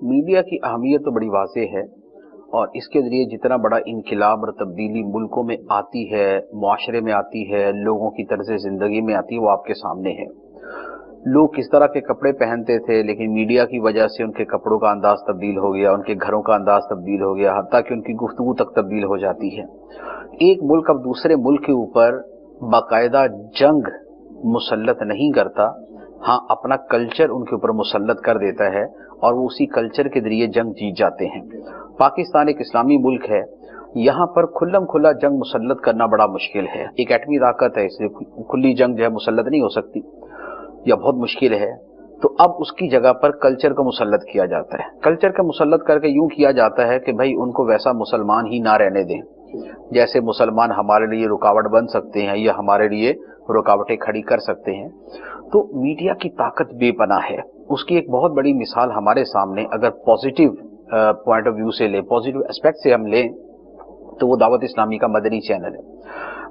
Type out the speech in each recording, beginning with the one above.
Media की अहमियत तो बड़ी वाज़ेह है और इसके ज़रिए जितना बड़ा इनकलाब और तब्दीली मुल्कों में आती है, मुआशरे में आती है, लोगों की तर्ज़ ज़िंदगी में आती है, वो आपके सामने है। लोग किस तरह के कपड़े पहनते थे, लेकिन मीडिया की वजह से उनके कपड़ों का अंदाज़ तब्दील हो गया, उनके घरों का अंदाज़ तब्दील हो गया, हत्ता कि उनकी गुफ्तगू तक तब्दील हो जाती है। एक मुल्क अब दूसरे मुल्क के ऊपर बाकायदा जंग मुसल्लत नहीं करता, हाँ अपना कल्चर उनके ऊपर मुसल्लत कर देता है और वो उसी कल्चर के जरिए जंग जीत जाते हैं। पाकिस्तान एक इस्लामी मुल्क है, यहाँ पर खुल्लम खुल्ला जंग मुसल्लत करना बड़ा मुश्किल है। एक एटमी ताकत है, इसलिए खुली जंग जो है मुसल्लत नहीं हो सकती या बहुत मुश्किल है। तो अब उसकी जगह पर कल्चर को मुसल्लत किया जाता है। कल्चर का मुसल्लत करके यूं किया जाता है कि भाई उनको वैसा मुसलमान ही ना रहने दें, जैसे मुसलमान हमारे लिए रुकावट बन सकते हैं या हमारे लिए रुकावटें खड़ी कर सकते हैं। तो मीडिया की ताकत बेपनाह है। उसकी एक बहुत बड़ी मिसाल हमारे सामने अगर पॉजिटिव पॉइंट ऑफ व्यू से लें, पॉजिटिव एस्पेक्ट से हम लें, तो वो दावत इस्लामी का मदनी चैनल है।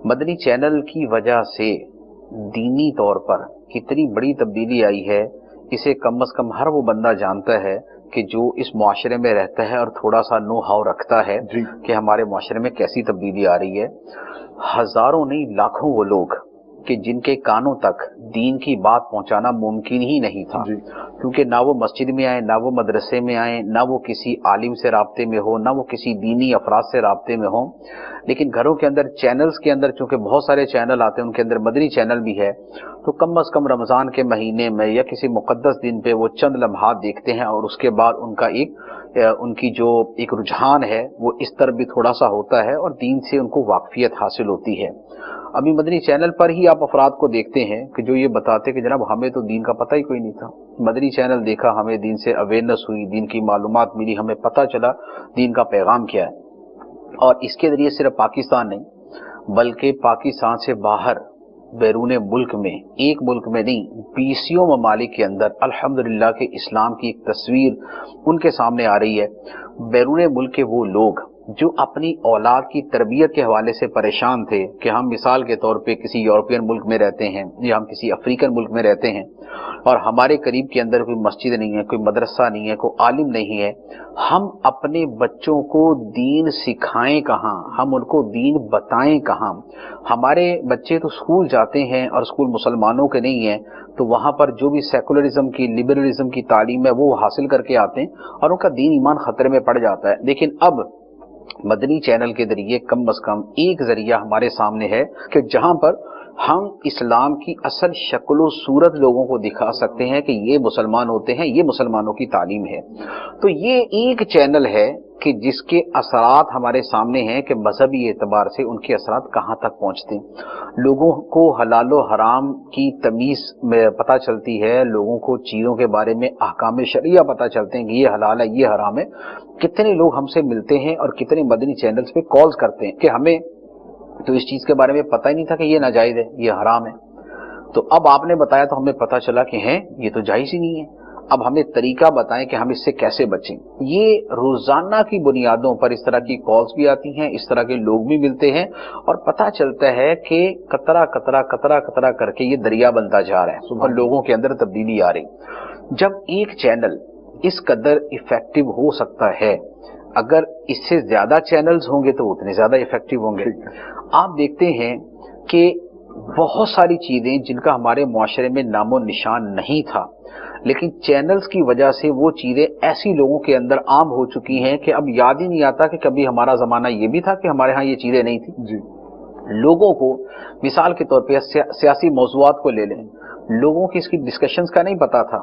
मदनी चैनल की वजह से दीनी तौर पर कितनी बड़ी तब्दीली आई है, इसे कम से कम हर वो बंदा जानता है कि जो इस मुआशरे में रहता है और थोड़ा सा नो हाउ रखता है कि हमारे मुआशरे में कैसी तब्दीली आ रही है। हजारों नहीं लाखों वो लोग कि जिनके कानों तक दीन की बात पहुंचाना मुमकिन ही नहीं था, क्योंकि ना वो मस्जिद में आए, ना वो मदरसे में आए, ना वो किसी आलिम से राब्ते में हो, ना वो किसी दीनी अफराद से राब्ते में हो। लेकिन घरों के अंदर चैनल्स के अंदर चूंकि बहुत सारे चैनल आते हैं, उनके अंदर मदनी चैनल भी है, तो कम से कम रमज़ान के महीने में या किसी मुक़द्दस दिन पे वो चंद लम्हात देखते हैं और उसके बाद उनका उनकी जो एक रुझान है वो इस तरफ भी थोड़ा सा होता है और दीन से उनको वाकफियत हासिल होती है। अभी मदनी चैनल पर ही आप अफराद को देखते हैं कि जो ये बताते कि जनाब हमें तो दीन का पता ही कोई नहीं था, मदनी चैनल देखा, हमें दीन से अवेयरनेस हुई, दीन की मालूमात मिली, हमें पता चला दीन का पैगाम क्या है। और इसके जरिए सिर्फ पाकिस्तान नहीं बल्कि पाकिस्तान से बाहर बैरून मुल्क में, एक मुल्क में नहीं, 20 ममालिक के अंदर अल्हम्दुलिल्लाह के इस्लाम की एक तस्वीर उनके सामने आ रही है। बैरून मुल्क के वो लोग जो अपनी औलाद की तरबियत के हवाले से परेशान थे कि हम मिसाल के तौर पे किसी यूरोपियन मुल्क में रहते हैं या हम किसी अफ्रीकन मुल्क में रहते हैं और हमारे करीब के अंदर कोई मस्जिद नहीं है, कोई मदरसा नहीं है, कोई आलिम नहीं है, हम अपने बच्चों को दीन सिखाएं कहाँ, हम उनको दीन बताएं कहाँ। हमारे बच्चे तो स्कूल जाते हैं और स्कूल मुसलमानों के नहीं है, तो वहाँ पर जो भी सेकुलरिज्म की, लिबरलिज्म की तालीम है वो हासिल करके आते हैं और उनका दीन ईमान खतरे में पड़ जाता है। लेकिन अब मदनी चैनल के जरिए कम से कम एक जरिया हमारे सामने है कि जहां पर हम इस्लाम की असल शक्ल और सूरत लोगों को दिखा सकते हैं कि ये मुसलमान होते हैं, ये मुसलमानों की तालीम है। तो ये एक चैनल है कि जिसके असरात हमारे सामने हैं कि मजहबी एतबार से उनके असरात कहाँ तक पहुँचते हैं। लोगों को हलाल व हराम की तमीज़ में पता चलती है, लोगों को चीज़ों के बारे में अहकाम शरिया पता चलते हैं कि ये हलाल है, ये हराम है। कितने लोग हमसे मिलते हैं और कितने मदनी चैनल्स पे कॉल्स करते हैं कि हमें तो इस चीज़ के बारे में पता ही नहीं था कि ये नाजायज़ है, ये हराम है, तो अब आपने बताया तो हमें पता चला कि है ये तो जायज़ ही नहीं है। अब हमें तरीका बताएं कि हम इससे कैसे बचें। ये रोजाना की बुनियादों पर इस तरह की कॉल्स भी आती हैं, इस तरह के लोग भी मिलते हैं और पता चलता है कि कतरा कतरा कतरा कतरा करके ये दरिया बनता जा रहा है और लोगों के अंदर तब्दीली आ रही। जब एक चैनल इस कदर इफेक्टिव हो सकता है, अगर इससे ज्यादा चैनल्स होंगे तो उतने ज्यादा इफेक्टिव होंगे। आप देखते हैं कि बहुत सारी चीजें जिनका हमारे मुआशरे में नामो निशान नहीं था, लेकिन चैनल्स की वजह से वो चीजें ऐसी लोगों के अंदर आम हो चुकी हैं कि अब याद ही नहीं आता कि कभी हमारा जमाना ये भी था कि हमारे यहाँ ये चीजें नहीं थी जी। लोगों को मिसाल के तौर पे सियासी मौज़ूआत को ले लें, लोगों की इसकी डिस्कशंस का नहीं पता था,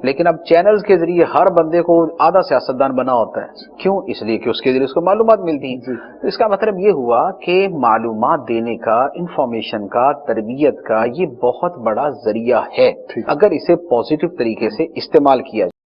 लेकिन अब चैनल्स के जरिए हर बंदे को आधा सियासतदान बना होता है। क्यों? इसलिए कि उसके जरिए उसको मालूमात मिलती है। तो इसका मतलब ये हुआ कि मालूमात देने का, इंफॉर्मेशन का, तरबियत का ये बहुत बड़ा जरिया है अगर इसे पॉजिटिव तरीके से इस्तेमाल किया जाए।